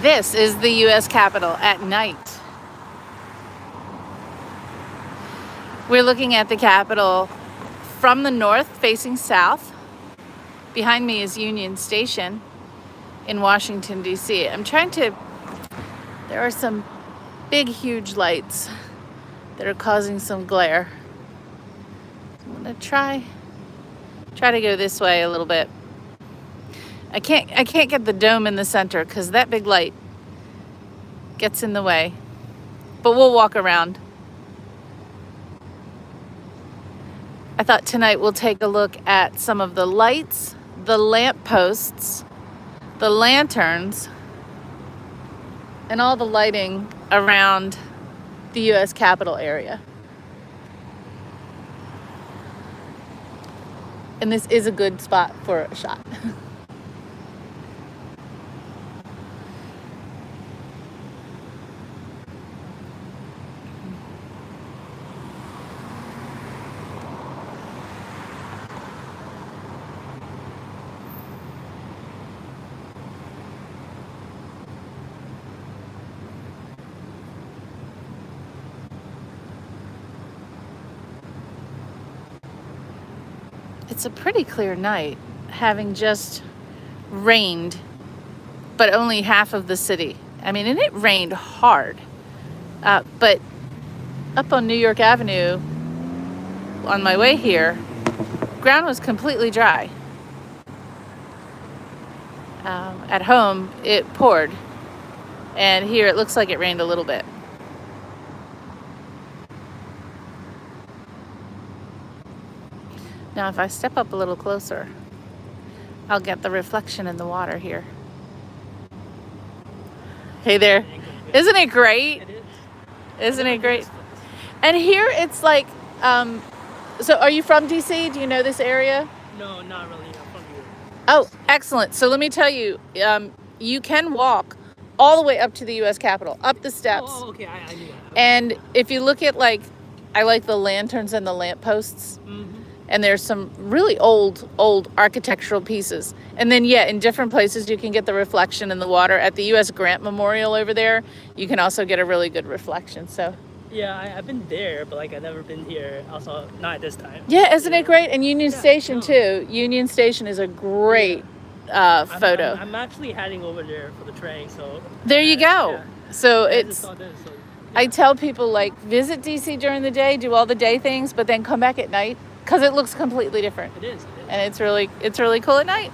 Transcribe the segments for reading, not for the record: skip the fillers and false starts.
This is the U.S. Capitol at night. We're looking at the Capitol from the north facing south. Behind me is Union Station in Washington, D.C. There are some big, huge lights that are causing some glare. I'm gonna try to go this way a little bit. I can't get the dome in the center because that big light gets in the way. But we'll walk around. I thought tonight we'll take a look at some of the lights, the lamp posts, the lanterns, and all the lighting around the U.S. Capitol area. And this is a good spot for a shot. It's a pretty clear night, having just rained, but only half of the city. I mean, and it rained hard. But up on New York Avenue, on my way here, ground was completely dry. At home, it poured. And here it looks like it rained a little bit. Now, if I step up a little closer, I'll get the reflection in the water here. Hey there. Isn't it great? It is. Isn't it great? And here it's like, so are you from DC? Do you know this area? No, not really. I'm from here. Oh, excellent. So let me tell you, you can walk all the way up to the U.S. Capitol, up the steps. Oh, okay. I knew that. And if you look at I like the lanterns and the lampposts. Mm-hmm. And there's some really old architectural pieces. And then, in different places you can get the reflection in the water. At the U.S. Grant Memorial over there, you can also get a really good reflection. So Yeah, I've been there, but I've never been here. Also, not at this time. yeah, isn't it great? And Union Station too. Union Station is a great photo. I'm actually heading over there for the train, so There you go. Yeah. So I just it's. saw this, so, yeah. I tell people visit DC during the day, do all the day things, but then come back at night because it looks completely different. It is. And it's really cool at night.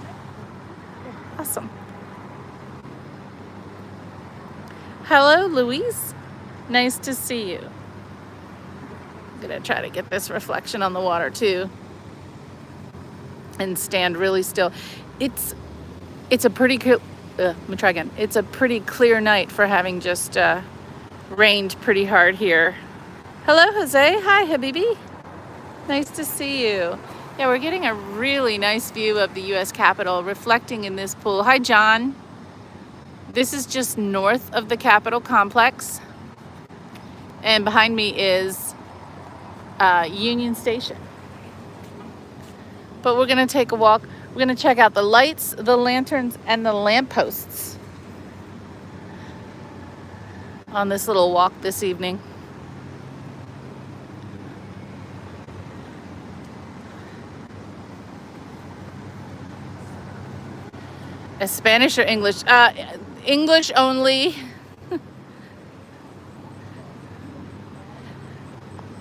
Awesome. Hello, Louise. Nice to see you. I'm gonna try to get this reflection on the water too, and stand really still. It's a pretty cool. Let me try again. It's a pretty clear night for having just rained pretty hard here. Hello, Jose. Hi, Habibi. Nice to see you. Yeah, we're getting a really nice view of the U.S. Capitol reflecting in this pool. Hi, John. This is just north of the Capitol complex. And behind me is Union Station. But we're going to take a walk. We're going to check out the lights, the lanterns, and the lampposts on this little walk this evening. Spanish or English? English only.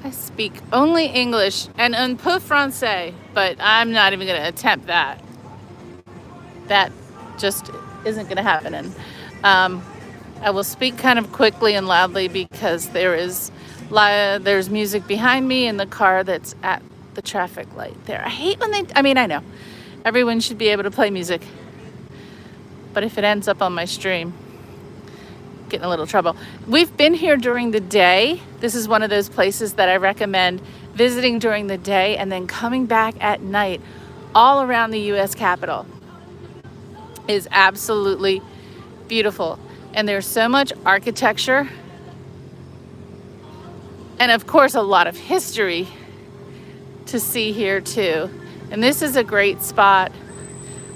I speak only English and un peu français, but I'm not even going to attempt that. That just isn't going to happen. And I will speak kind of quickly and loudly because there's music behind me in the car that's at the traffic light there. I hate when I know everyone should be able to play music, but if it ends up on my stream, get in a little trouble. We've been here during the day. This is one of those places that I recommend visiting during the day and then coming back at night. All around the U.S. Capitol is absolutely beautiful. And there's so much architecture and of course a lot of history to see here too. And this is a great spot,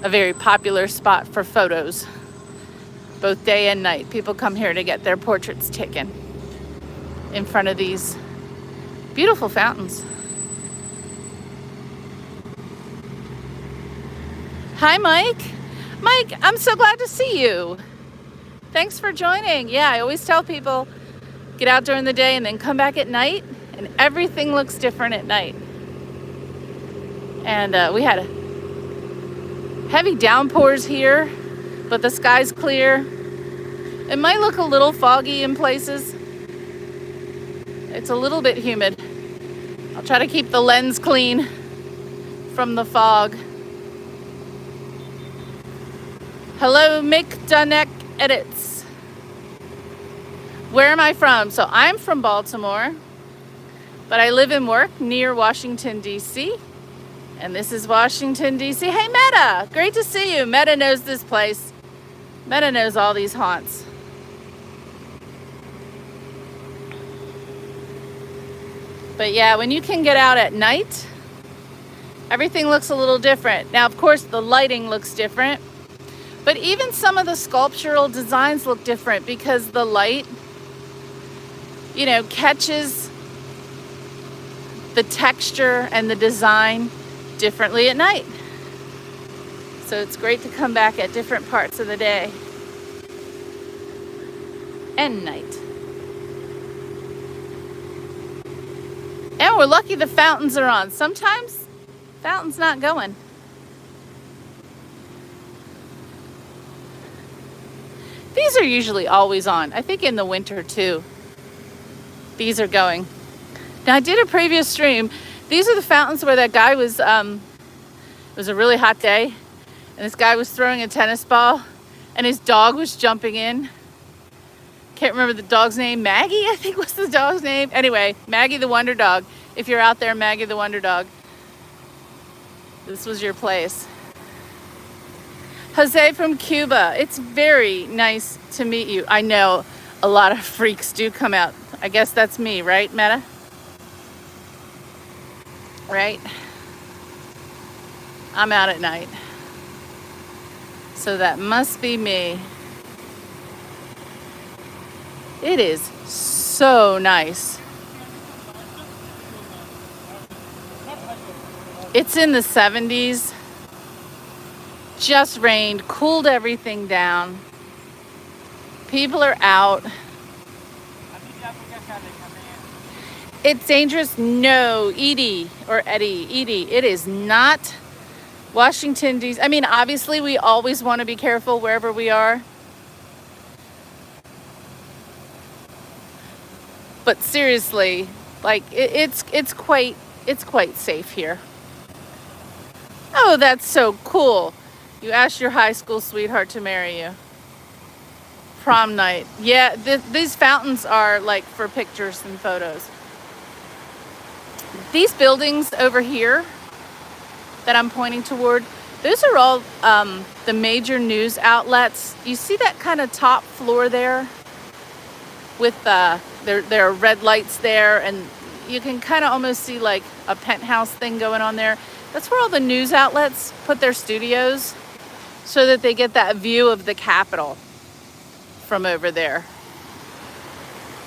a very popular spot for photos. both day and night. People come here to get their portraits taken in front of these beautiful fountains. Hi, Mike. Mike, I'm so glad to see you. Thanks for joining. Yeah, I always tell people, get out during the day and then come back at night, and everything looks different at night. And we had heavy downpours here, but the sky's clear. It might look a little foggy in places. It's a little bit humid. I'll try to keep the lens clean from the fog. Hello, Mick Dunneck Edits. Where am I from? So I'm from Baltimore, but I live and work near Washington, D.C. And this is Washington, D.C. Hey, Meta, great to see you. Meta knows this place. Meta knows all these haunts. But yeah, when you can get out at night, everything looks a little different. Now, of course, the lighting looks different, but even some of the sculptural designs look different because the light, you know, catches the texture and the design differently at night. So it's great to come back at different parts of the day and night. And we're lucky the fountains are on. Sometimes fountains not going. These are usually always on. I think in the winter too. These are going. Now I did a previous stream. These are the fountains where that guy was, it was a really hot day, and this guy was throwing a tennis ball, and his dog was jumping in. Can't remember the dog's name. Maggie, I think was the dog's name. Anyway, Maggie the Wonder Dog. If you're out there, Maggie the Wonder Dog, this was your place. Jose from Cuba. It's very nice to meet you. I know a lot of freaks do come out. I guess that's me, right, Meta? Right? I'm out at night. So that must be me. It is so nice. It's in the 70s. Just rained, cooled everything down. People are out. It's dangerous? No, Edie or Eddie, Edie, it is not. Washington, D.C. I mean, obviously, we always want to be careful wherever we are. But seriously, like it's quite safe here. Oh, that's so cool. You asked your high school sweetheart to marry you. Prom night. Yeah, these fountains are like for pictures and photos. These buildings over here that I'm pointing toward, those are all the major news outlets. You see that kind of top floor there with there are red lights there, and you can kind of almost see like a penthouse thing going on there. That's where all the news outlets put their studios so that they get that view of the Capitol from over there.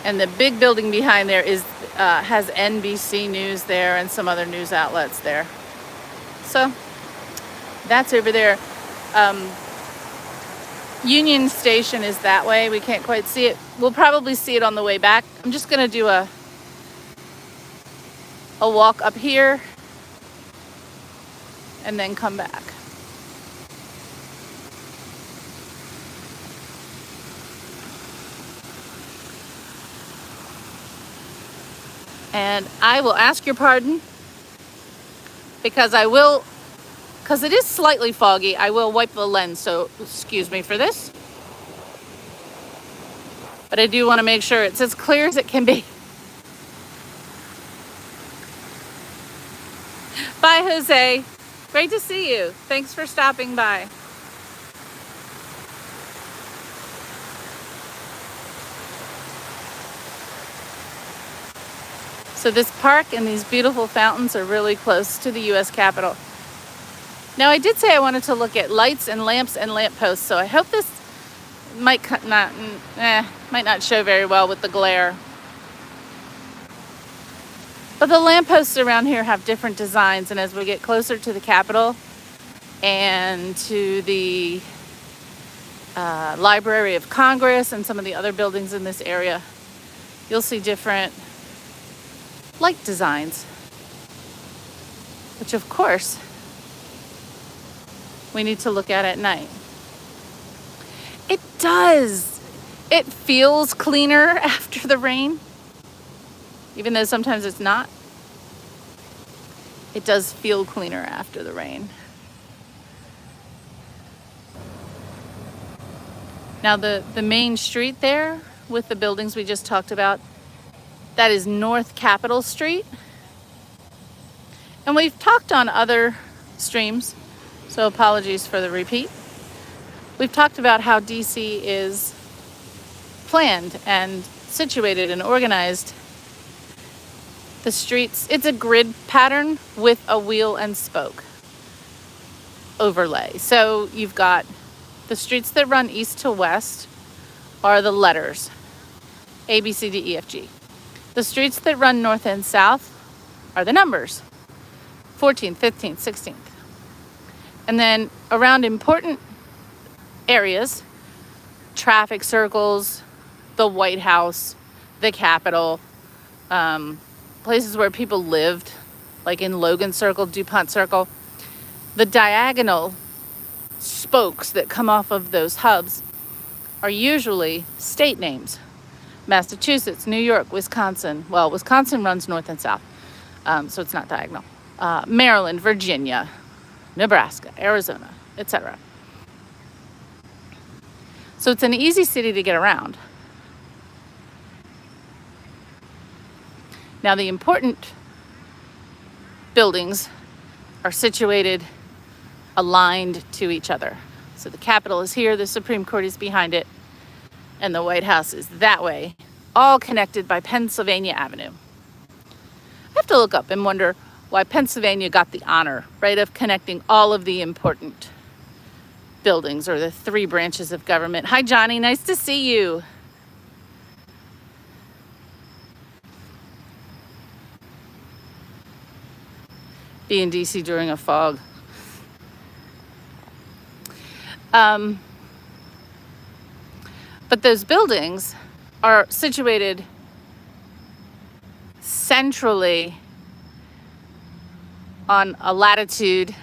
And the big building behind there has NBC News there and some other news outlets there. So that's over there. Union Station is that way. We can't quite see it. We'll probably see it on the way back. I'm just gonna do a walk up here and then come back. And I will ask your pardon because it is slightly foggy, I will wipe the lens, so excuse me for this. But I do want to make sure it's as clear as it can be. Bye, Jose. Great to see you. Thanks for stopping by. So this park and these beautiful fountains are really close to the U.S. Capitol. Now, I did say I wanted to look at lights and lamps and lampposts, so I hope might not show very well with the glare. But the lampposts around here have different designs, and as we get closer to the Capitol and to the Library of Congress and some of the other buildings in this area, you'll see different light designs, which of course we need to look at night. It does. It feels cleaner after the rain, even though sometimes it's not. It does feel cleaner after the rain. Now the main street there with the buildings we just talked about, that is North Capitol Street. And we've talked on other streams, so apologies for the repeat. We've talked about how DC is planned and situated and organized. The streets, it's a grid pattern with a wheel and spoke overlay. So you've got the streets that run east to west are the letters, A, B, C, D, E, F, G. The streets that run north and south are the numbers, 14th, 15th, 16th. And then around important areas, traffic circles, the White House, the Capitol, places where people lived, like in Logan Circle, DuPont Circle, the diagonal spokes that come off of those hubs are usually state names. Massachusetts, New York, Wisconsin. Well, Wisconsin runs north and south, so it's not diagonal. Maryland, Virginia, Nebraska, Arizona, etc. So it's an easy city to get around. Now the important buildings are situated aligned to each other. So the Capitol is here, the Supreme Court is behind it, and the White House is that way, all connected by Pennsylvania Avenue. I have to look up and wonder why Pennsylvania got the honor, right, of connecting all of the important buildings or the three branches of government. Hi, Johnny, nice to see you. Be in DC during a fog. But those buildings are situated centrally on a latitude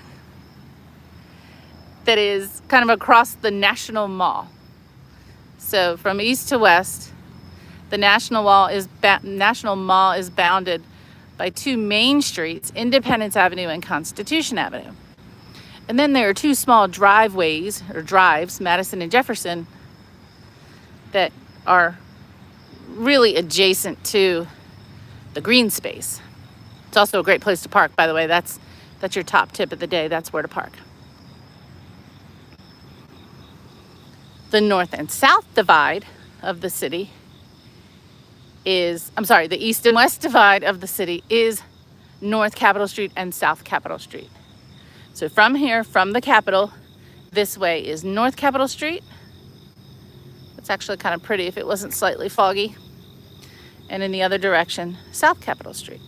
that is kind of across the National Mall. So from east to west, the National Mall is bounded by two main streets, Independence Avenue and Constitution Avenue. And then there are two small driveways, or drives, Madison and Jefferson, that are really adjacent to the green space. It's also a great place to park, by the way. That's your top tip of the day. That's where to park. The north and south divide of the city is, the east and west divide of the city is North Capitol Street and South Capitol Street. So from here, from the Capitol, this way is North Capitol Street. It's actually kind of pretty if it wasn't slightly foggy. And in the other direction, South Capitol Street.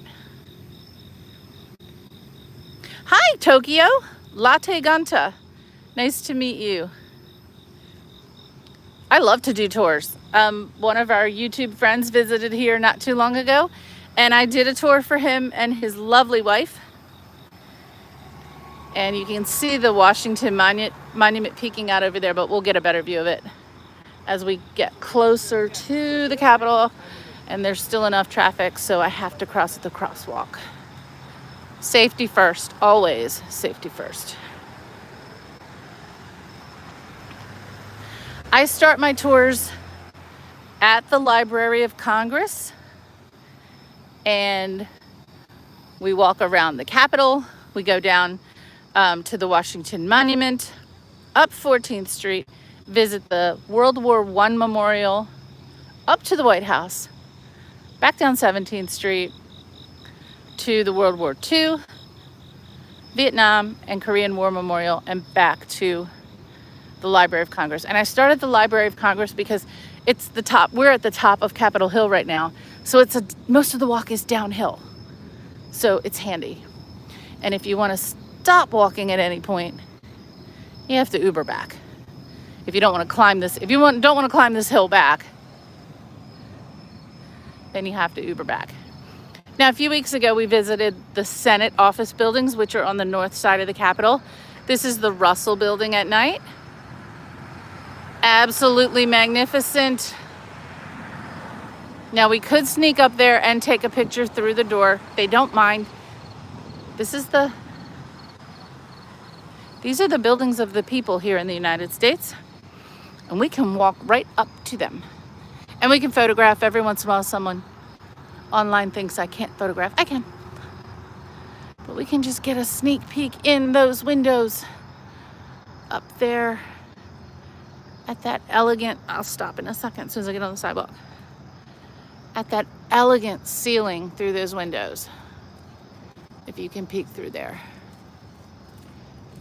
Hi, Tokyo. Latte Ganta. Nice to meet you. I love to do tours. One of our YouTube friends visited here not too long ago, and I did a tour for him and his lovely wife. And you can see the Washington Monument peeking out over there, but we'll get a better view of it as we get closer to the Capitol. And there's still enough traffic, so I have to cross the crosswalk. Safety first, always safety first. I start my tours at the Library of Congress, and we walk around the Capitol. We go down to the Washington Monument, up 14th Street, visit the World War I Memorial, up to the White House, back down 17th Street to the World War II, Vietnam and Korean War Memorial, and back to the Library of Congress. And I started the Library of Congress because it's the top, we're at the top of Capitol Hill right now. So most of the walk is downhill. So it's handy. And if you want to stop walking at any point, you have to Uber back. If you don't want to climb this, don't want to climb this hill back, then you have to Uber back. Now, a few weeks ago, we visited the Senate office buildings, which are on the north side of the Capitol. This is the Russell building at night. Absolutely magnificent. Now, we could sneak up there and take a picture through the door. They don't mind. These are the buildings of the people here in the United States. And we can walk right up to them. And we can photograph every once in a while. Someone online thinks I can't photograph. I can. But we can just get a sneak peek in those windows up there at that elegant, I'll stop in a second as soon as I get on the sidewalk, at that elegant ceiling through those windows. If you can peek through there.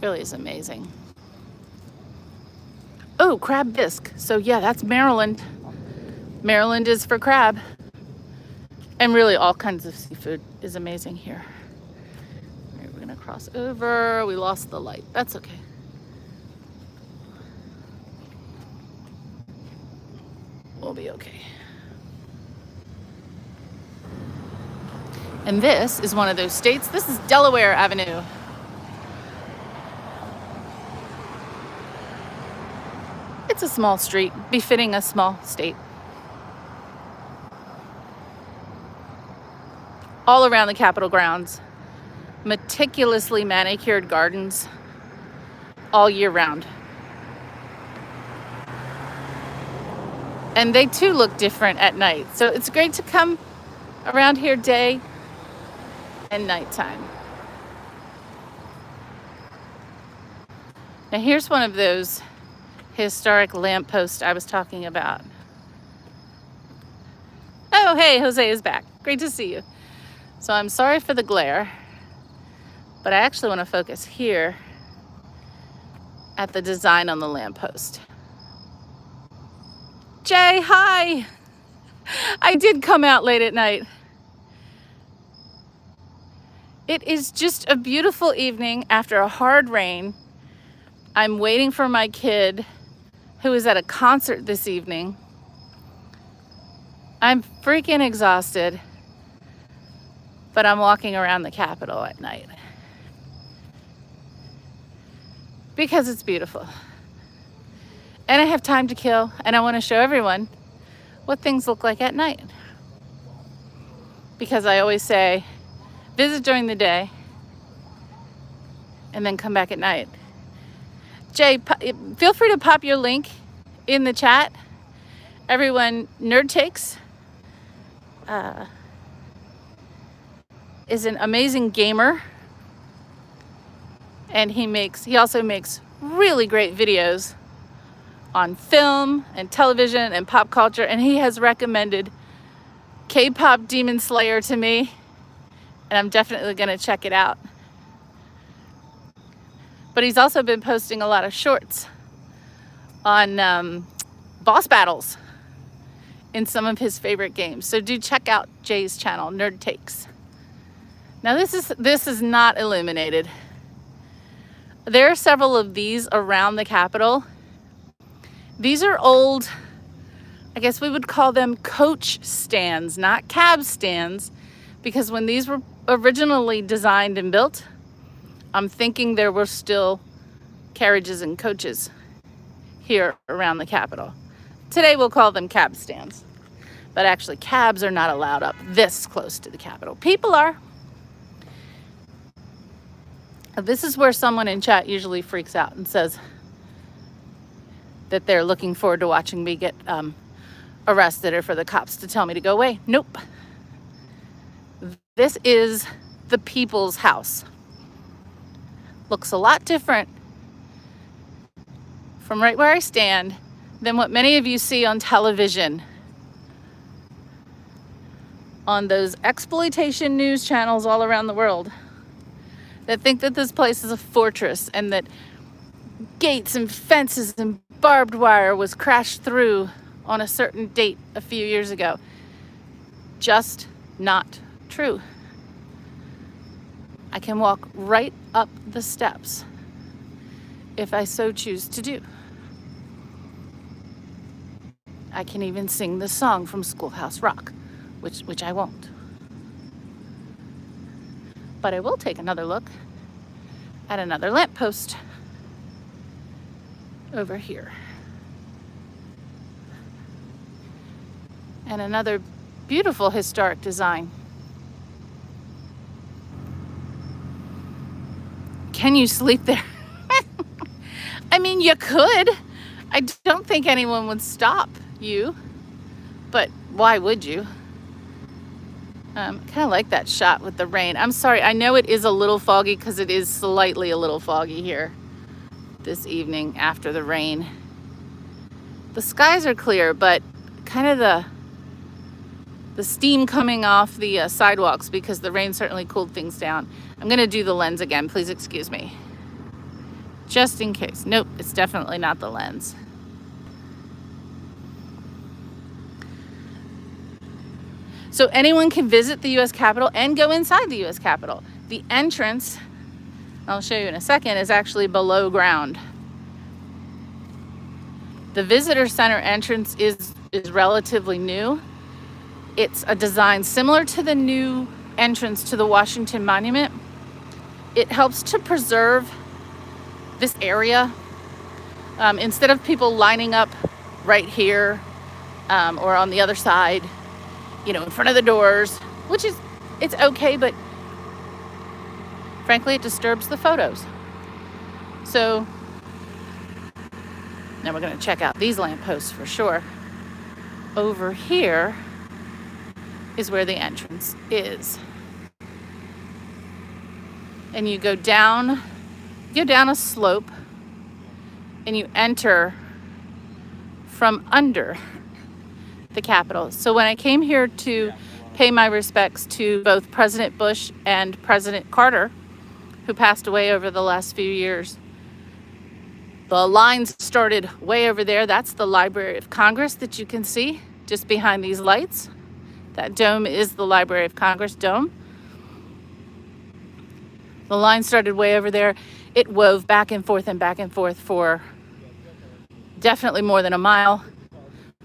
Really is amazing. Oh, crab bisque. So yeah, that's Maryland. Maryland is for crab. And really all kinds of seafood is amazing here. All right, we're gonna cross over. We lost the light. That's okay. We'll be okay. And this is one of those states. This is Delaware Avenue. It's a small street, befitting a small state. All around the Capitol grounds, meticulously manicured gardens all year round. And they too look different at night. So it's great to come around here day and nighttime. Now here's one of those historic lampposts I was talking about. Oh, hey, Jose is back. Great to see you. So I'm sorry for the glare, but I actually want to focus here at the design on the lamppost. Jay, hi. I did come out late at night. It is just a beautiful evening after a hard rain. I'm waiting for my kid who is at a concert this evening. I'm freaking exhausted, but I'm walking around the Capitol at night because it's beautiful. And I have time to kill, and I want to show everyone what things look like at night. Because I always say, visit during the day and then come back at night. Jay, feel free to pop your link in the chat. Everyone, Nerd Takes is an amazing gamer, and he also makes really great videos on film and television and pop culture, and he has recommended K-pop Demon Slayer to me, and I'm definitely gonna check it out. But he's also been posting a lot of shorts on boss battles in some of his favorite games. So do check out Jay's channel, Nerd Takes. Now this is not illuminated. There are several of these around the Capitol. These are old, I guess we would call them coach stands, not cab stands, because when these were originally designed and built, I'm thinking there were still carriages and coaches here around the Capitol. Today we'll call them cab stands, but actually cabs are not allowed up this close to the Capitol. People are. This is where someone in chat usually freaks out and says that they're looking forward to watching me get arrested or for the cops to tell me to go away. Nope. This is the people's house. Looks a lot different from right where I stand than what many of you see on television, on those exploitation news channels all around the world that think that this place is a fortress and that gates and fences and barbed wire was crashed through on a certain date a few years ago. Just not true. I can walk right up the steps if I so choose to do. I can even sing the song from Schoolhouse Rock, which I won't. But I will take another look at another lamppost over here. And another beautiful historic design. Can you sleep there? I mean, you could. I don't think anyone would stop you, but why would you? Kind of like that shot with the rain. I'm sorry, I know it is a little foggy because it is slightly a little foggy here this evening after the rain. The skies are clear, but kind of the steam coming off the sidewalks because the rain certainly cooled things down. I'm gonna do the lens again, please excuse me. Just in case. Nope, it's definitely not the lens. So anyone can visit the US Capitol and go inside the US Capitol. The entrance, I'll show you in a second, is actually below ground. The visitor center entrance is relatively new. It's a design similar to the new entrance to the Washington Monument. It helps to preserve this area. Instead of people lining up right here or on the other side, you know, in front of the doors, which is, it's okay, but frankly, it disturbs the photos. So now we're gonna check out these lampposts for sure. Over here is where the entrance is. And you go down a slope and you enter from under the Capitol. So when I came here to pay my respects to both President Bush and President Carter, who passed away over the last few years, the lines started way over there. That's the Library of Congress that you can see just behind these lights. That dome is the Library of Congress dome. The line started way over there. It wove back and forth for definitely more than a mile.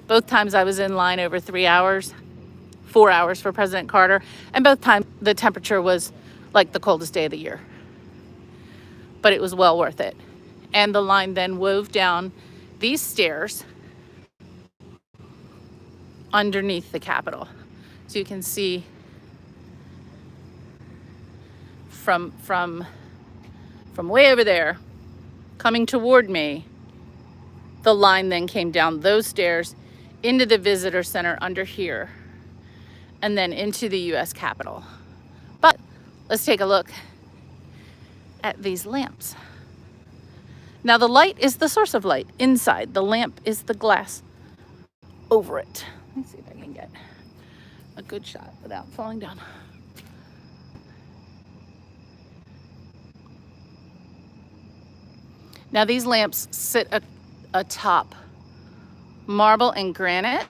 Both times I was in line over 3 hours, 4 hours for President Carter, and both times the temperature was like the coldest day of the year. But it was well worth it. And the line then wove down these stairs underneath the Capitol. So you can see from way over there, coming toward me, the line then came down those stairs into the visitor center under here, and then into the US Capitol. But let's take a look at these lamps. Now the light is the source of light inside. The lamp is the glass over it. Let me see if I can get a good shot without falling down. Now these lamps sit atop marble and granite,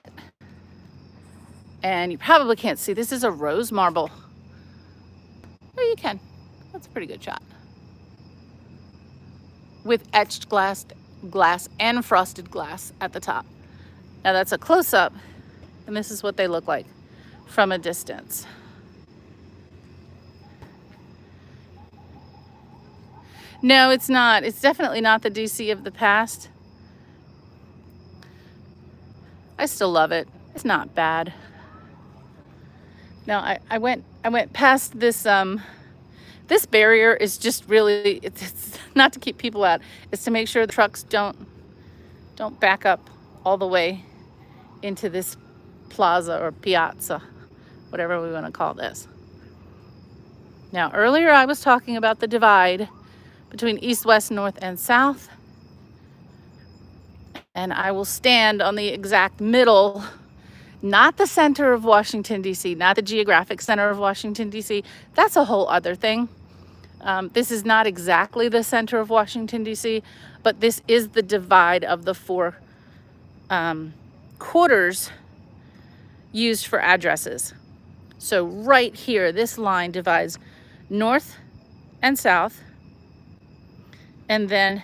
and you probably can't see, this is a rose marble. Oh, you can. That's a pretty good shot. With etched glass and frosted glass at the top. Now that's a close-up, and this is what they look like from a distance. No, it's not. It's definitely not the DC of the past. I still love it. It's not bad. Now I went past this. This barrier is just really, it's not to keep people out. It's to make sure the trucks don't back up all the way into this plaza or piazza, whatever we want to call this. Now earlier I was talking about the divide between east, west, north, and south. And I will stand on the exact middle, not the center of Washington, D.C., not the geographic center of Washington, D.C. That's a whole other thing. This is not exactly the center of Washington, D.C., but this is the divide of the four quarters used for addresses. So right here, this line divides north and south, and then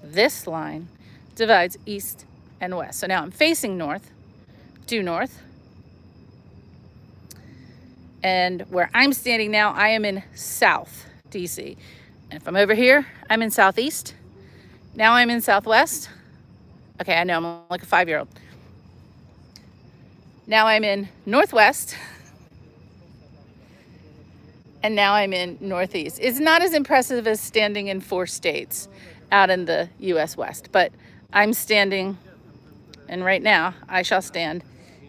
this line divides east and west. So now I'm facing north, due north. And where I'm standing now, I am in South DC. And if I'm over here, I'm in Southeast. Now I'm in Southwest. Okay, I know, I'm like a 5-year-old. Now I'm in Northwest. And now I'm in Northeast. It's not as impressive as standing in 4 states out in the US West, but I'm standing, and right now I shall stand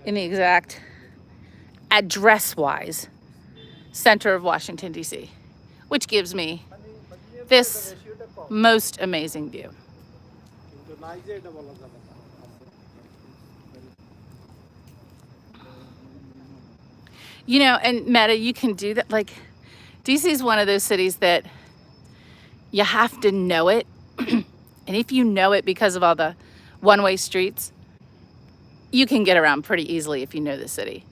in the exact address-wise center of Washington, D.C., which gives me this most amazing view. You know, and Meta, you can do that. Like, DC is one of those cities that you have to know it. And if you know it because of all the one-way streets, you can get around pretty easily if you know the city.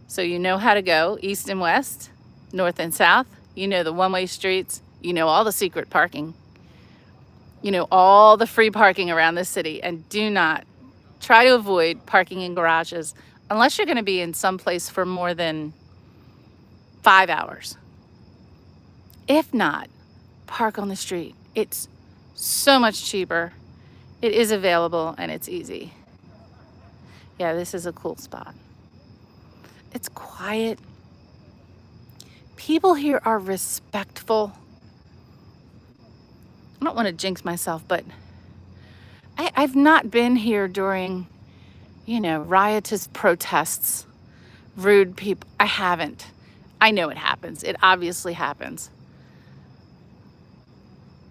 So you know how to go east and west, north and south. You know the one-way streets. You know all the secret parking. You know all the free parking around the city. And do not try to avoid parking in garages unless you're going to be in some place for more than 5 hours. If not, park on the street. It's so much cheaper. It is available and it's easy. Yeah, this is a cool spot. It's quiet. People here are respectful. I don't want to jinx myself, but I've not been here during, you know, riotous protests, rude people. I haven't. I know it happens. It obviously happens.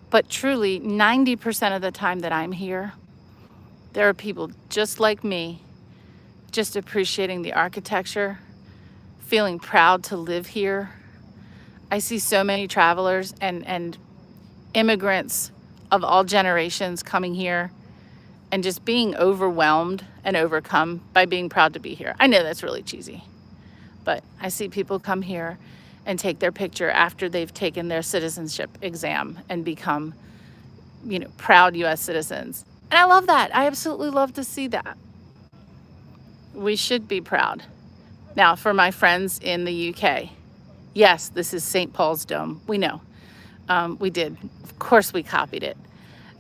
But truly, 90% of the time that I'm here, there are people just like me, just appreciating the architecture, feeling proud to live here. I see so many travelers and immigrants of all generations coming here and just being overwhelmed and overcome by being proud to be here. I know that's really cheesy, but I see people come here and take their picture after they've taken their citizenship exam and become, you know, proud US citizens. And I love that. I absolutely love to see that. We should be proud. Now, for my friends in the UK, yes, this is St. Paul's Dome. We know. We did. Of course we copied it.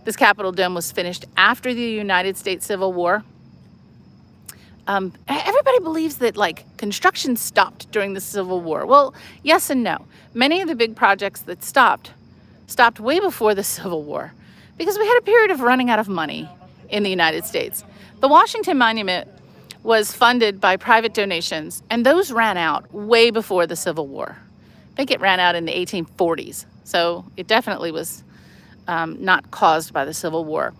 This Capitol Dome was finished after the United States Civil War. Everybody believes that, like, construction stopped during the Civil War. Well, yes and no. Many of the big projects that stopped way before the Civil War because we had a period of running out of money in the United States. The Washington Monument was funded by private donations, and those ran out way before the Civil War. I think it ran out in the 1840s, so it definitely was not caused by the Civil War.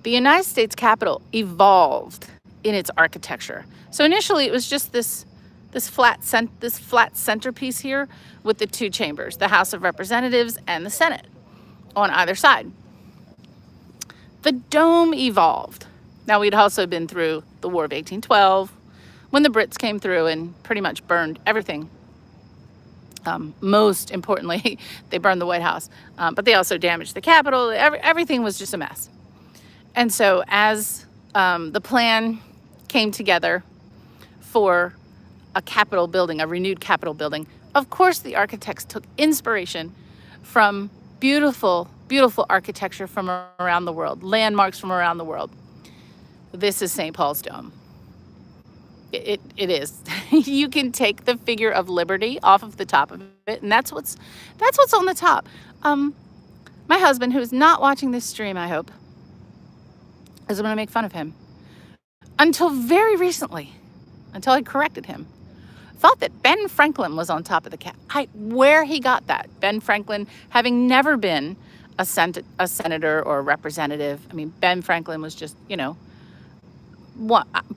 The United States Capitol evolved in its architecture. So initially it was just this flat centerpiece here with the 2 chambers, the House of Representatives and the Senate on either side. The dome evolved. Now, we'd also been through the War of 1812 when the Brits came through and pretty much burned everything. Most importantly, they burned the White House, but they also damaged the Capitol. Everything was just a mess. And so as the plan came together for a Capitol building, a renewed Capitol building, of course the architects took inspiration from beautiful, beautiful architecture from around the world, landmarks from around the world. This is St. Paul's Dome. It is. You can take the figure of liberty off of the top of it, and that's what's on the top. My husband, who is not watching this stream, I hope, is going to make fun of him. Until very recently, until I corrected him, thought that Ben Franklin was on top of the cap. Where he got that, Ben Franklin having never been a senator or a representative. I mean, Ben Franklin was just, you know,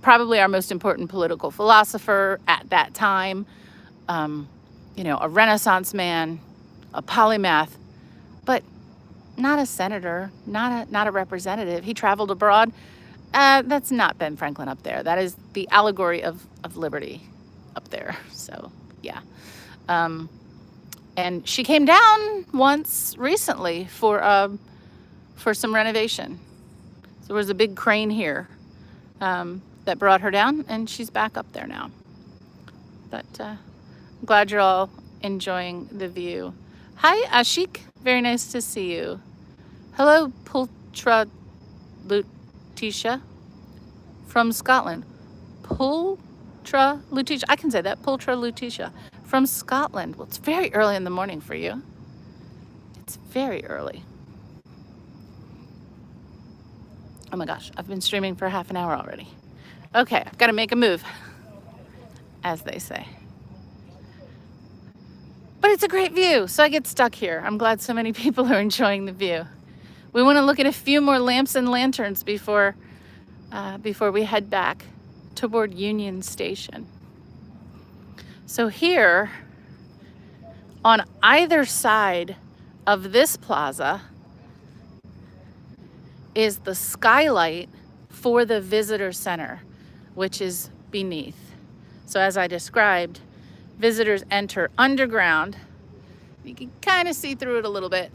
probably our most important political philosopher at that time, you know, a Renaissance man, a polymath. But not a senator, not a representative. He traveled abroad. That's not Ben Franklin up there. That is the allegory of liberty up there. So yeah. And she came down once recently for some renovation. So there was a big crane here that brought her down, and she's back up there now. But I'm glad you're all enjoying the view. Hi, Ashik. Very nice to see you. Hello, Pultra Lutetia from Scotland. Pultra Lutetia. I can say that. Pultra Lutetia from Scotland. Well, it's very early in the morning for you. It's very early. Oh my gosh, I've been streaming for half an hour already. Okay, I've got to make a move, as they say. But it's a great view, so I get stuck here. I'm glad so many people are enjoying the view. We want to look at a few more lamps and lanterns before we head back toward Union Station. So here, on either side of this plaza, is the skylight for the visitor center, which is beneath. So as I described, visitors enter underground. You can kind of see through it a little bit.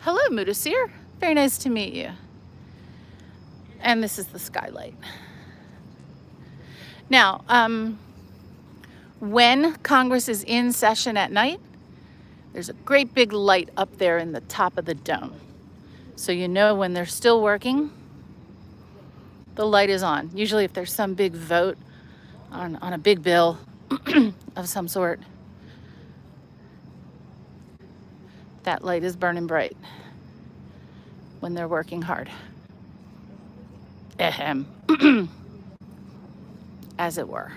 Hello, Mudasir. Very nice to meet you. And this is the skylight. Now, when Congress is in session at night, there's a great big light up there in the top of the dome. So you know when they're still working, the light is on. Usually if there's some big vote on a big bill of some sort, that light is burning bright when they're working hard. Ahem. As it were.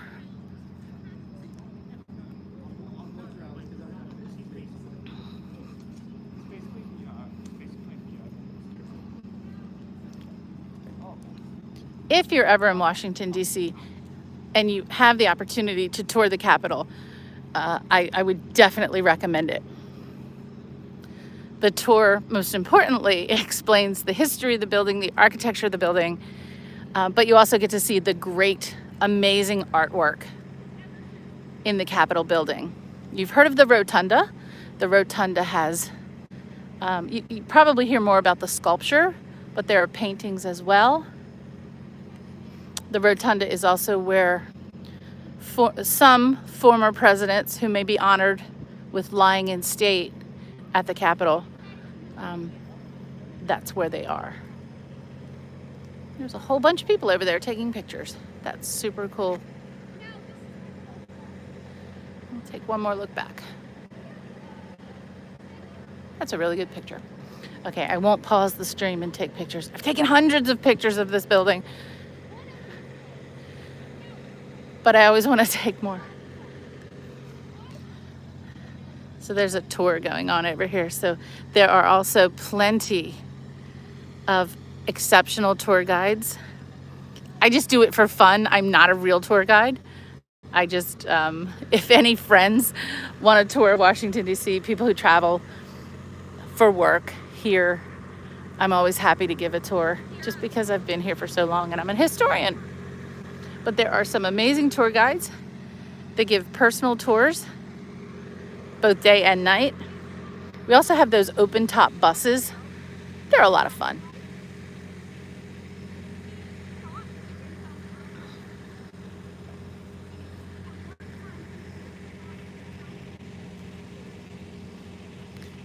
If you're ever in Washington, D.C., and you have the opportunity to tour the Capitol, I would definitely recommend it. The tour, most importantly, explains the history of the building, the architecture of the building, but you also get to see the great, amazing artwork in the Capitol building. You've heard of the Rotunda. The Rotunda has, you probably hear more about the sculpture, but there are paintings as well. The Rotunda is also where some former presidents who may be honored with lying in state at the Capitol, that's where they are. There's a whole bunch of people over there taking pictures. That's super cool. I'll take one more look back. That's a really good picture. Okay, I won't pause the stream and take pictures. I've taken hundreds of pictures of this building, but I always want to take more. So there's a tour going on over here. So there are also plenty of exceptional tour guides. I just do it for fun. I'm not a real tour guide. I just, if any friends want to tour Washington, D.C., people who travel for work here, I'm always happy to give a tour just because I've been here for so long and I'm an historian. But there are some amazing tour guides that give personal tours, both day and night. We also have those open top buses. They're a lot of fun.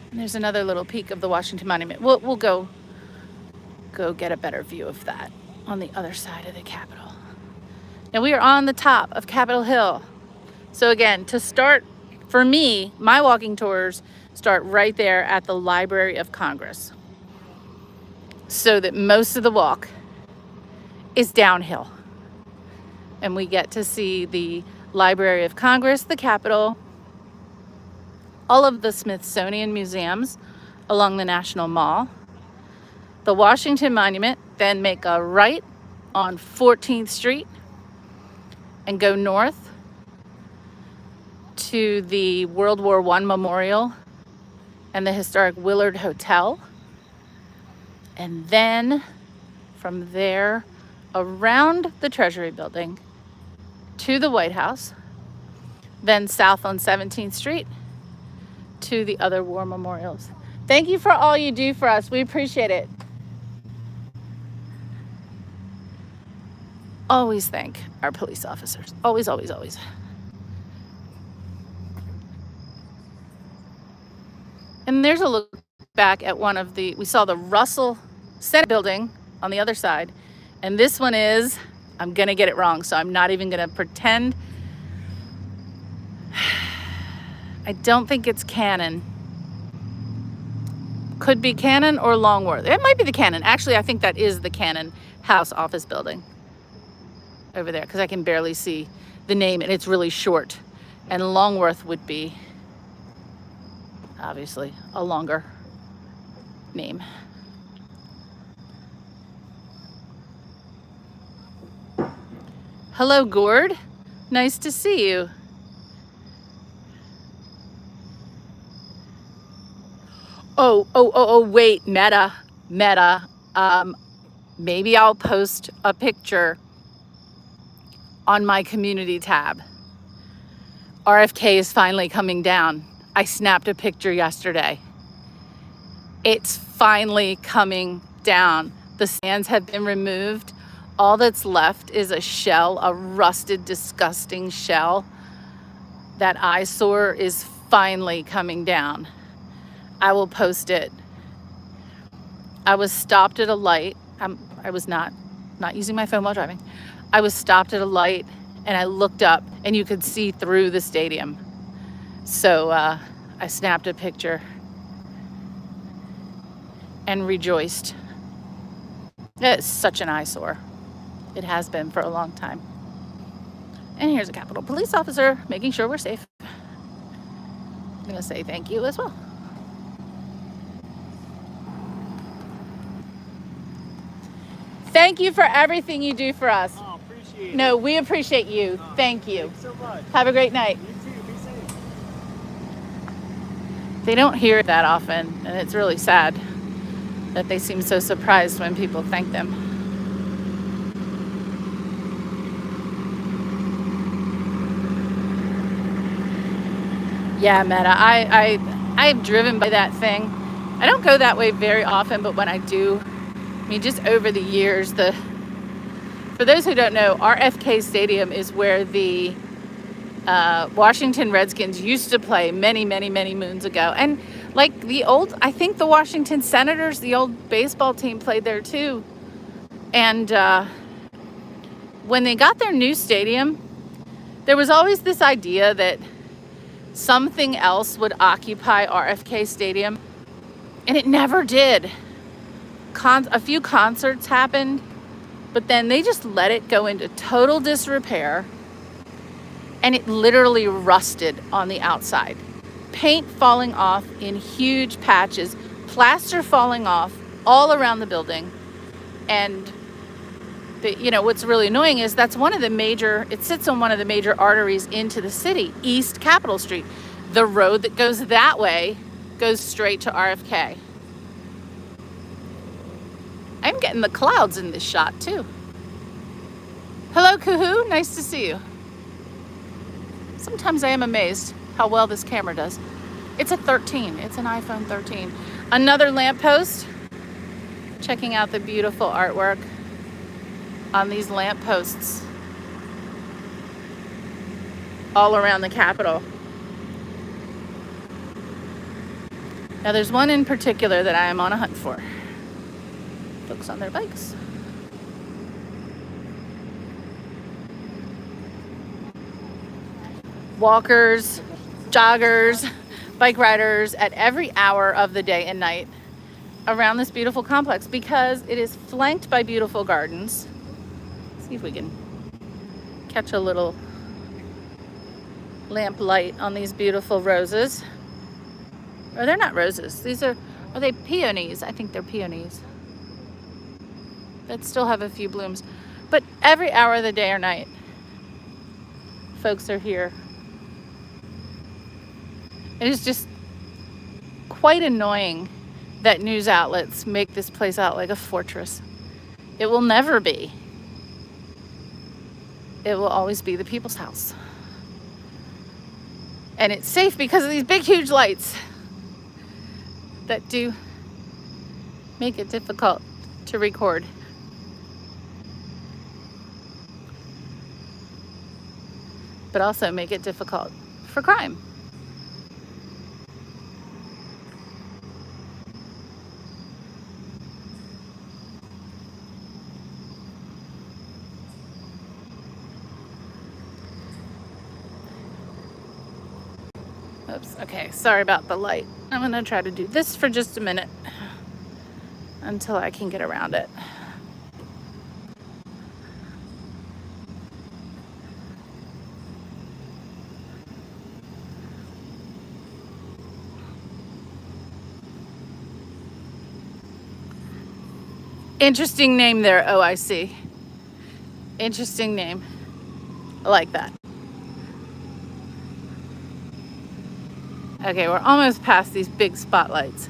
And there's another little peek of the Washington Monument. We'll go get a better view of that on the other side of the Capitol. Now we are on the top of Capitol Hill. So again, to start, for me, my walking tours start right there at the Library of Congress, so that most of the walk is downhill. And we get to see the Library of Congress, the Capitol, all of the Smithsonian museums along the National Mall, the Washington Monument, then make a right on 14th Street and go north to the World War I Memorial and the historic Willard Hotel. And then from there, around the Treasury Building to the White House, then south on 17th Street to the other war memorials. Thank you for all you do for us. We appreciate it. Always thank our police officers. Always, always, always. And there's a look back at one of the, we saw the Russell Senate building on the other side. And this one is, I'm gonna get it wrong, so I'm not even gonna pretend. I don't think it's Cannon. Could be Cannon or Longworth. It might be the Cannon. Actually, I think that is the Cannon House office building over there, because I can barely see the name and it's really short. And Longworth would be obviously a longer name. Hello, Gord. Nice to see you. Oh, wait, Meta. Maybe I'll post a picture on my community tab. RFK is finally coming down. I snapped a picture yesterday. It's finally coming down. The stands have been removed. All that's left is a shell, a rusted, disgusting shell. That eyesore is finally coming down. I will post it. I was stopped at a light. I was not using my phone while driving. I was stopped at a light and I looked up and you could see through the stadium. So I snapped a picture and rejoiced. It's such an eyesore. It has been for a long time. And here's a Capitol Police officer making sure we're safe. I'm gonna say thank you as well. Thank you for everything you do for us. Oh, appreciate it. No, we appreciate you. Thank you. Thanks so much. Have a great night. You too. Be safe. They don't hear it that often, and it's really sad that they seem so surprised when people thank them. Yeah, Meta, I've driven by that thing. I don't go that way very often, but when I do, I mean, just over the years, for those who don't know, RFK Stadium is where the Washington Redskins used to play many, many, many moons ago. And like I think the Washington Senators, the old baseball team, played there too. And when they got their new stadium, there was always this idea that something else would occupy RFK Stadium, and it never did. A few concerts happened, but then they just let it go into total disrepair, and it literally rusted on the outside. Paint falling off in huge patches, plaster falling off all around the building. And what's really annoying is it sits on one of the major arteries into the city, East Capitol Street. The road that goes that way goes straight to RFK. I'm getting the clouds in this shot too. Hello, Kuhu, nice to see you. Sometimes I am amazed how well this camera does. It's a 13, it's an iPhone 13. Another lamppost. Checking out the beautiful artwork on these lampposts all around the Capitol. Now there's one in particular that I am on a hunt for. Folks on their bikes. Walkers, joggers, bike riders at every hour of the day and night around this beautiful complex because it is flanked by beautiful gardens. Let's see if we can catch a little lamp light on these beautiful roses. Oh, they're not roses. Are they peonies? I think they're peonies. That still have a few blooms. But every hour of the day or night, folks are here. It is just quite annoying that news outlets make this place out like a fortress. It will never be. It will always be the people's house. And it's safe because of these big, huge lights that do make it difficult to record. But also make it difficult for crime. Oops, okay, sorry about the light. I'm gonna try to do this for just a minute until I can get around it. Interesting name there, OIC. Interesting name. I like that. Okay, we're almost past these big spotlights.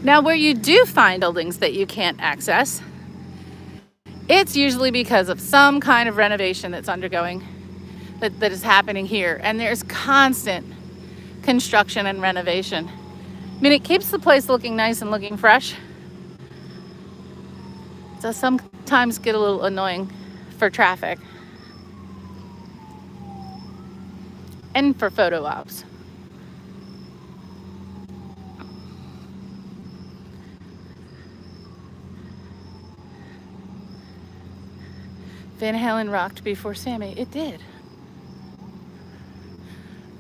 Now, where you do find buildings that you can't access, it's usually because of some kind of renovation that's undergoing, that is happening here. And there's constant construction and renovation. I mean, it keeps the place looking nice and looking fresh. It does sometimes get a little annoying for traffic and for photo ops. Van Halen rocked before Sammy. It did.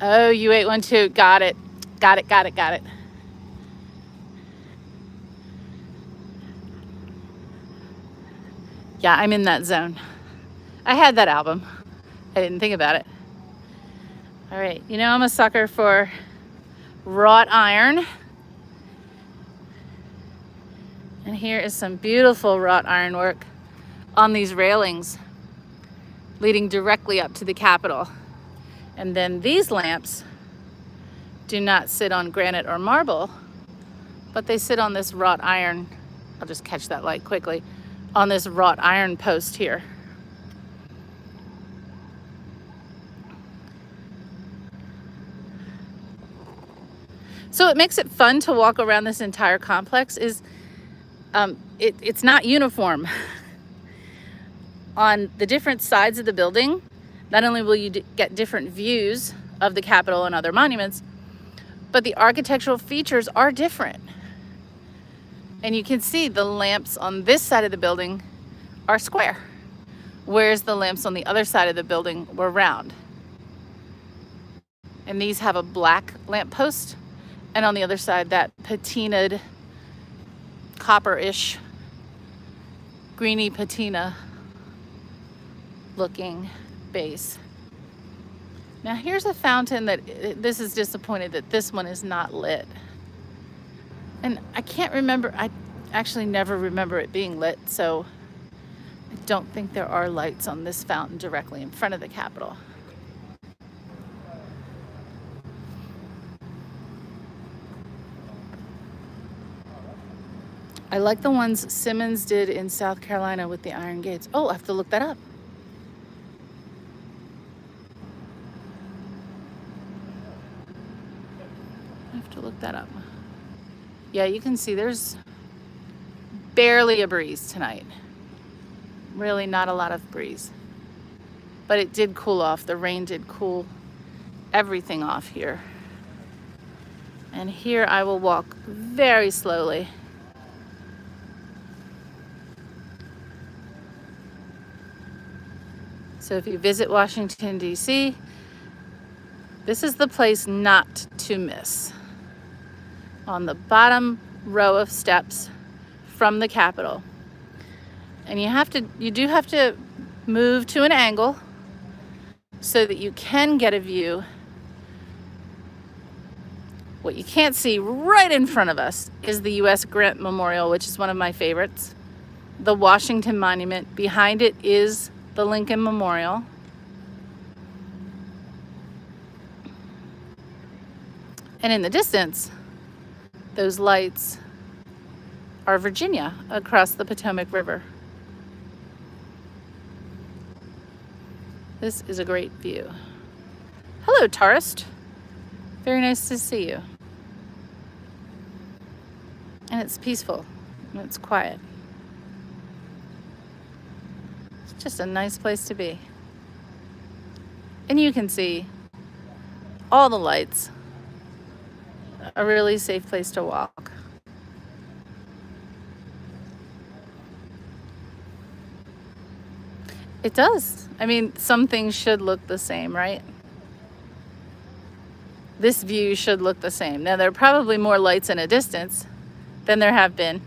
Oh, U812. Got it. Got it, got it, got it. Yeah, I'm in that zone. I had that album. I didn't think about it. All right, you know I'm a sucker for wrought iron. And here is some beautiful wrought iron work on these railings leading directly up to the Capitol. And then these lamps do not sit on granite or marble, but they sit on this wrought iron. I'll just catch that light quickly. On this wrought iron post here. So what makes it fun to walk around this entire complex is it's not uniform. On the different sides of the building, not only will you get different views of the Capitol and other monuments, but the architectural features are different. And you can see the lamps on this side of the building are square, whereas the lamps on the other side of the building were round. And these have a black lamp post, and on the other side, that patinaed, copper-ish, greeny patina looking base. Now here's a fountain that this is disappointed that this one is not lit. And I can't remember, I actually never remember it being lit, so I don't think there are lights on this fountain directly in front of the Capitol. I like the ones Simmons did in South Carolina with the iron gates. Oh, I have to look that up. I have to look that up. Yeah, you can see there's barely a breeze tonight. Really not a lot of breeze. But it did cool off. The rain did cool everything off here. And here I will walk very slowly. So if you visit Washington, D.C., this is the place not to miss. On the bottom row of steps from the Capitol. And you do have to move to an angle so that you can get a view. What you can't see right in front of us is the U.S. Grant Memorial, which is one of my favorites. The Washington Monument. Behind it is the Lincoln Memorial. And in the distance, those lights are Virginia across the Potomac River. This is a great view. Hello, tourist. Very nice to see you. And it's peaceful and it's quiet. It's just a nice place to be. And you can see all the lights. A really safe place to walk. It does. I mean, some things should look the same, right? This view should look the same. Now, there are probably more lights in a distance than there have been.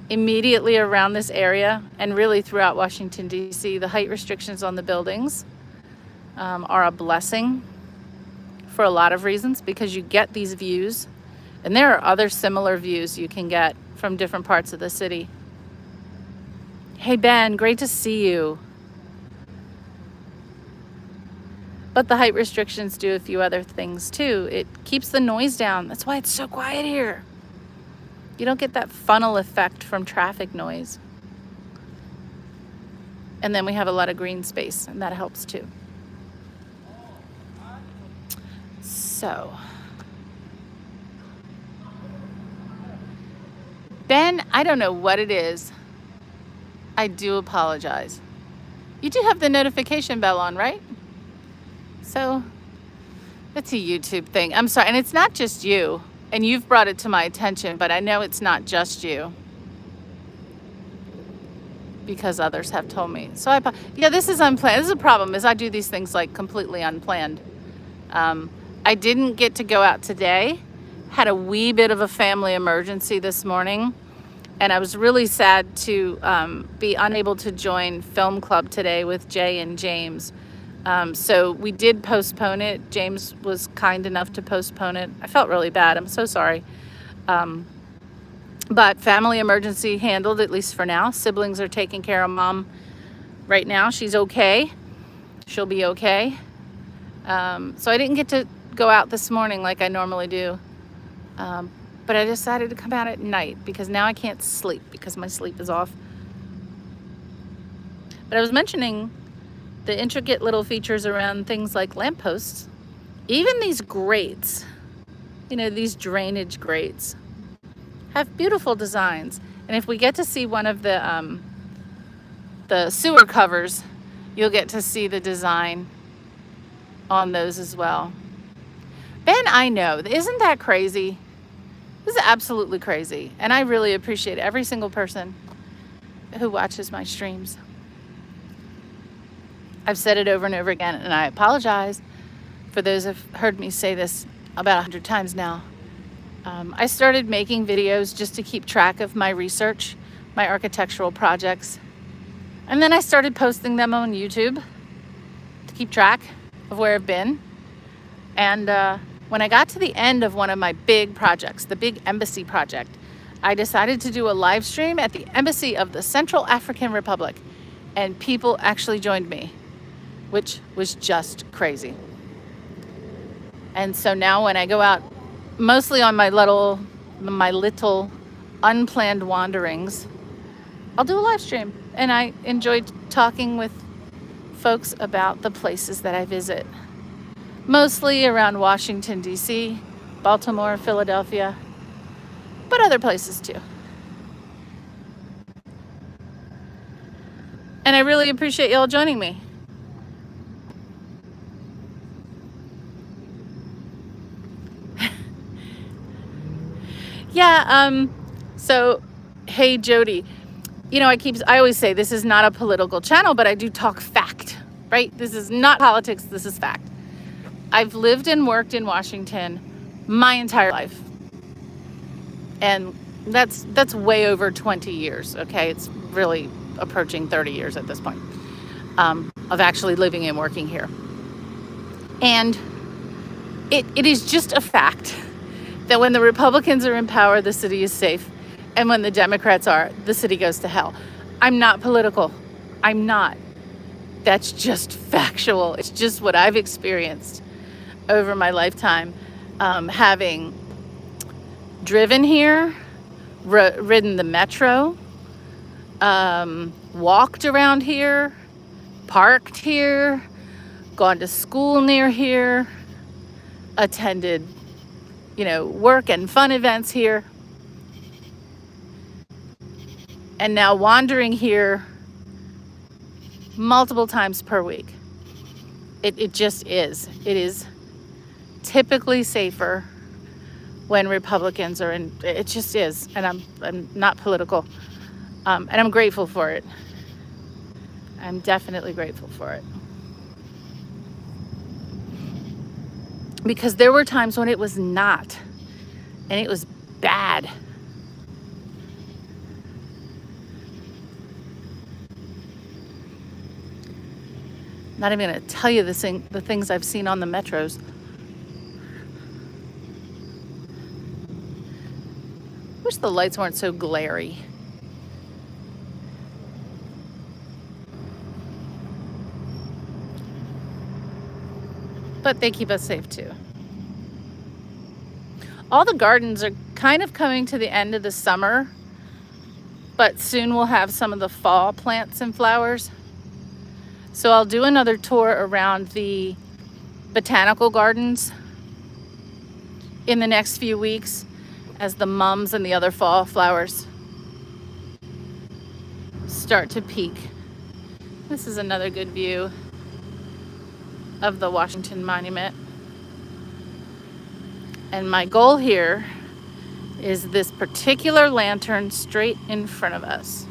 Immediately around this area, and really throughout Washington, D.C., the height restrictions on the buildings are a blessing for a lot of reasons, because you get these views, and there are other similar views you can get from different parts of the city. Hey Ben, great to see you. But the height restrictions do a few other things too. It keeps the noise down. That's why it's so quiet here. You don't get that funnel effect from traffic noise. And then we have a lot of green space, and that helps too. So, Ben, I don't know what it is. I do apologize. You do have the notification bell on, right? So, it's a YouTube thing. I'm sorry, and it's not just you. And you've brought it to my attention, but I know it's not just you, because others have told me. So yeah, this is unplanned. This is a problem, is I do these things like completely unplanned. I didn't get to go out today. Had a wee bit of a family emergency this morning, and I was really sad to be unable to join film club today with Jay and James. So we did postpone it. James was kind enough to postpone it. I felt really bad. I'm so sorry. But family emergency handled, at least for now. Siblings are taking care of mom right now. She's okay. She'll be okay. So I didn't get to go out this morning like I normally do. But I decided to come out at night because now I can't sleep because my sleep is off. But I was mentioning the intricate little features around things like lampposts. Even these grates, you know, these drainage grates, have beautiful designs. And if we get to see one of the sewer covers, you'll get to see the design on those as well. Ben, I know, isn't that crazy? This is absolutely crazy. And I really appreciate every single person who watches my streams. I've said it over and over again, and I apologize for those who've heard me say this about 100 times now. I started making videos just to keep track of my research, my architectural projects. And then I started posting them on YouTube to keep track of where I've been. And when I got to the end of one of my big projects, the big embassy project, I decided to do a live stream at the Embassy of the Central African Republic. And people actually joined me, which was just crazy. And so now when I go out, mostly on my little unplanned wanderings, I'll do a live stream. And I enjoyed talking with folks about the places that I visit. Mostly around Washington, D.C., Baltimore, Philadelphia, but other places too. And I really appreciate y'all joining me. Yeah, so, hey Jody, you know, I always say this is not a political channel, but I do talk fact, right? This is not politics, this is fact. I've lived and worked in Washington my entire life. And that's way over 20 years, okay? It's really approaching 30 years at this point of actually living and working here. And it is just a fact that when the Republicans are in power, the city is safe. And when the Democrats are, the city goes to hell. I'm not political. I'm not. That's just factual. It's just what I've experienced over my lifetime. having driven here, ridden the metro, walked around here, parked here, gone to school near here, attended, work and fun events here, and now wandering here multiple times per week. It just is. It is typically safer when Republicans are in. It just is, and I'm not political, and I'm grateful for it. I'm definitely grateful for it, because there were times when it was not, and it was bad. Not even going to tell you the things I've seen on the metros. Wish the lights weren't so glary. But they keep us safe too. All the gardens are kind of coming to the end of the summer, but soon we'll have some of the fall plants and flowers. So I'll do another tour around the botanical gardens in the next few weeks as the mums and the other fall flowers start to peak. This is another good view of the Washington Monument. And my goal here is this particular lantern straight in front of us.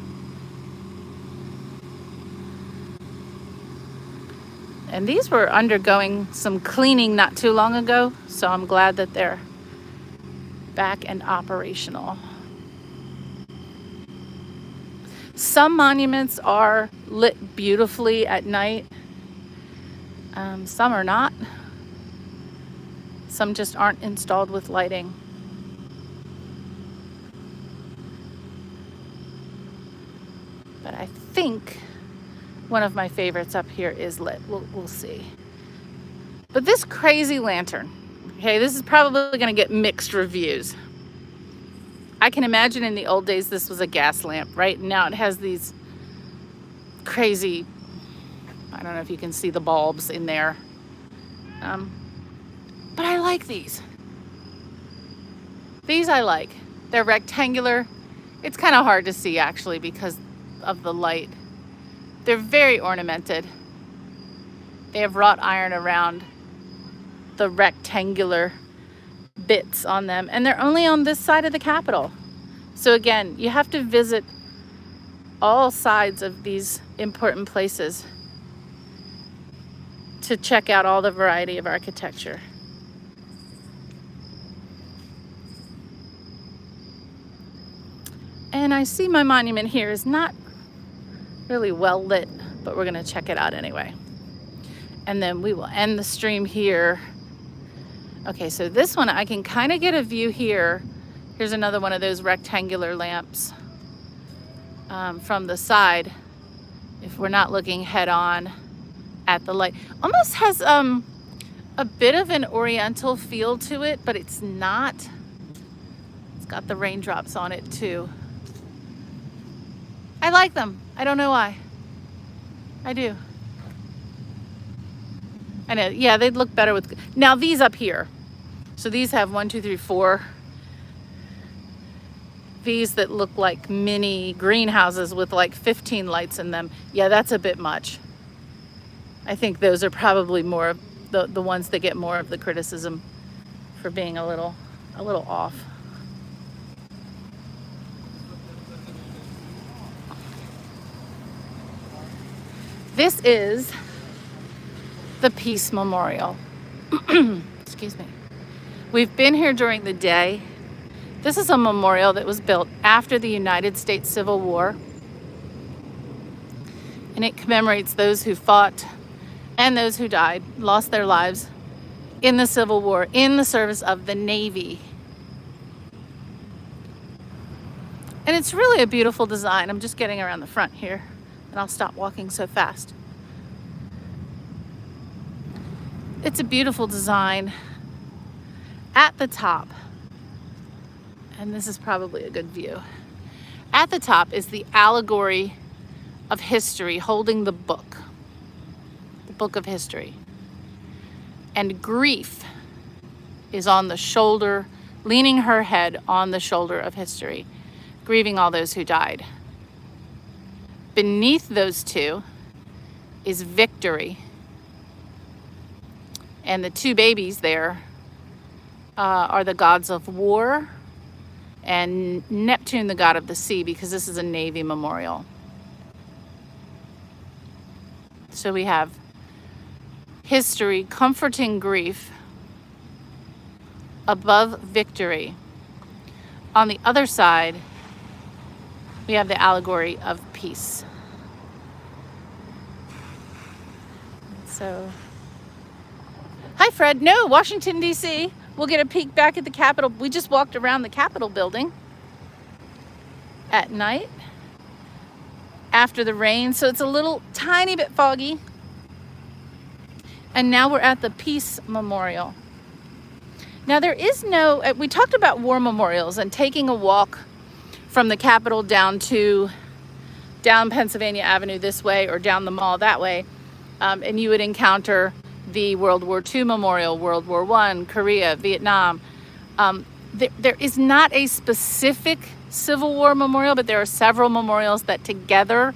And these were undergoing some cleaning not too long ago, so I'm glad that they're back and operational. Some monuments are lit beautifully at night. Some are not. Some just aren't installed with lighting. But I think one of my favorites up here is lit. We'll see. But this crazy lantern, okay, this is probably going to get mixed reviews. I can imagine in the old days this was a gas lamp, right? Now it has these crazy, I don't know if you can see the bulbs in there. But I like these. These I like. They're rectangular. It's kind of hard to see actually because of the light. They're very ornamented. They have wrought iron around the rectangular bits on them, and they're only on this side of the Capitol. So again, you have to visit all sides of these important places to check out all the variety of architecture. And I see my monument here is not really well lit, but we're gonna check it out anyway. And then we will end the stream here. Okay, so this one I can kind of get a view here. Here's another one of those rectangular lamps from the side, if we're not looking head on at the light. Almost has a bit of an oriental feel to it, but it's not. It's got the raindrops on it too. I like them. I don't know why. I do. I know, yeah, they'd look better with, now these up here. So these have 1, 2, 3, 4. These that look like mini greenhouses with like 15 lights in them. Yeah, that's a bit much. I think those are probably more of the ones that get more of the criticism for being a little off. This is the Peace Memorial. Excuse me. We've been here during the day. This is a memorial that was built after the United States Civil War. And it commemorates those who fought and those who died, lost their lives in the Civil War, in the service of the Navy. And it's really a beautiful design. I'm just getting around the front here, and I'll stop walking so fast. It's a beautiful design. At the top, and this is probably a good view, at the top is the allegory of history holding the book of history. And grief is on the shoulder, leaning her head on the shoulder of history, grieving all those who died. Beneath those two is victory. And the two babies there are the gods of war and Neptune, the god of the sea, because this is a Navy memorial. So we have history comforting grief above victory. On the other side, we have the allegory of peace. So, hi Fred. No, Washington, D.C. We'll get a peek back at the Capitol. We just walked around the Capitol building at night after the rain, so it's a little tiny bit foggy. And now we're at the Peace Memorial. Now there is no, we talked about war memorials and taking a walk from the Capitol down Pennsylvania Avenue this way or down the mall that way, and you would encounter the World War II Memorial, World War I, Korea, Vietnam. There is not a specific Civil War memorial, but there are several memorials that together,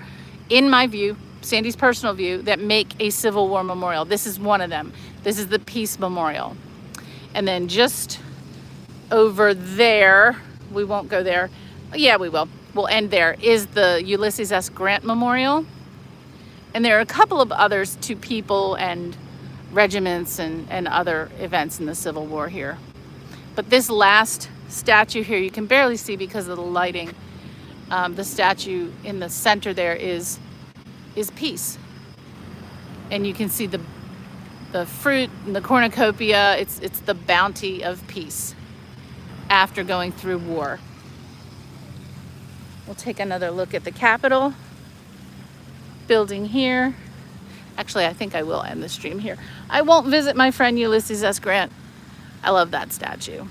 in my view, Sandy's personal view, that make a Civil War memorial. This is one of them. This is the Peace Memorial. And then just over there, we won't go there. Yeah, we will. We'll end there, is the Ulysses S. Grant Memorial. And there are a couple of others to people and regiments and other events in the Civil War here. But this last statue here, you can barely see because of the lighting. The statue in the center there is peace. And you can see the fruit and the cornucopia. It's the bounty of peace after going through war. We'll take another look at the Capitol building here. Actually, I think I will end the stream here. I won't visit my friend Ulysses S. Grant. I love that statue.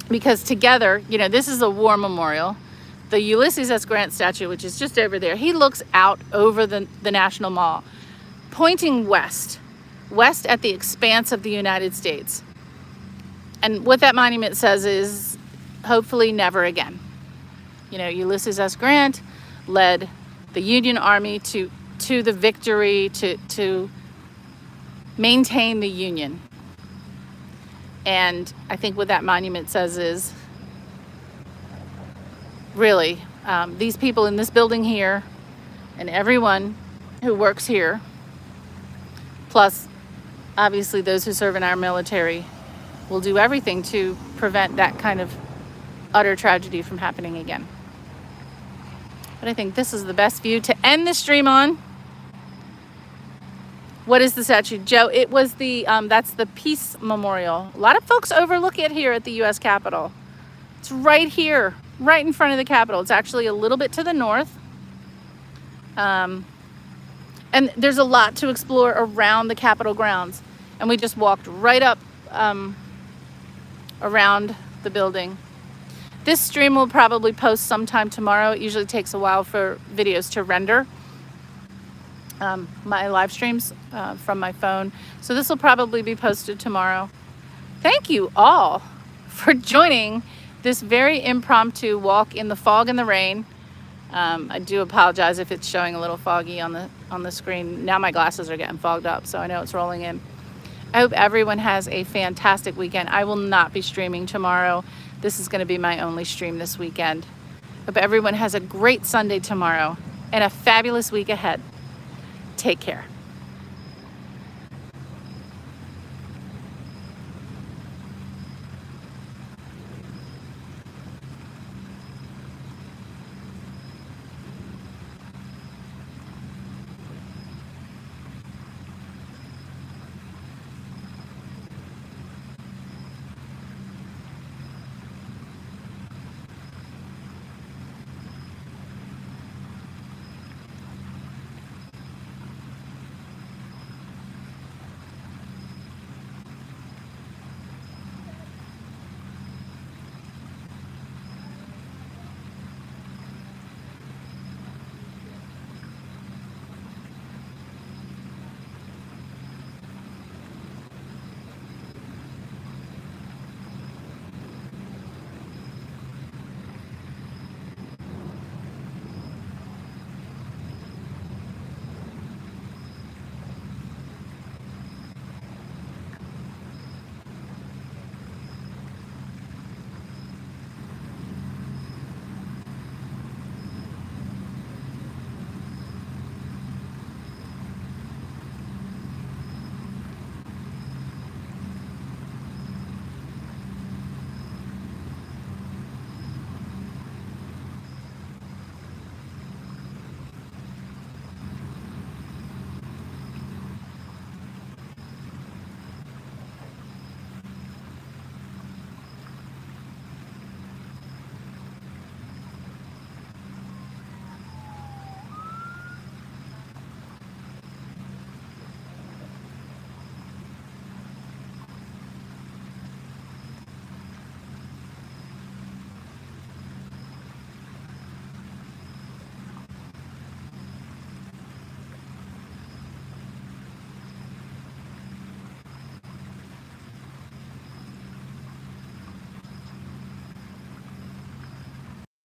Because together, this is a war memorial. The Ulysses S. Grant statue, which is just over there, he looks out over the National Mall, pointing west at the expanse of the United States. And what that monument says is, hopefully never again. Ulysses S. Grant led the Union Army to the victory, to maintain the Union. And I think what that monument says is, really, these people in this building here and everyone who works here, plus obviously those who serve in our military, will do everything to prevent that kind of utter tragedy from happening again. But I think this is the best view to end the stream on. What is the statue, Joe? It was that's the Peace Memorial. A lot of folks overlook it here at the U.S. Capitol. It's right here, right in front of the Capitol. It's actually a little bit to the north. And there's a lot to explore around the Capitol grounds. And we just walked right up around the building. This stream will probably post sometime tomorrow. It usually takes a while for videos to render. My live streams from my phone. So this will probably be posted tomorrow. Thank you all for joining this very impromptu walk in the fog and the rain. I do apologize if it's showing a little foggy on the screen. Now my glasses are getting fogged up, so I know it's rolling in. I hope everyone has a fantastic weekend. I will not be streaming tomorrow. This is going to be my only stream this weekend. Hope everyone has a great Sunday tomorrow and a fabulous week ahead. Take care.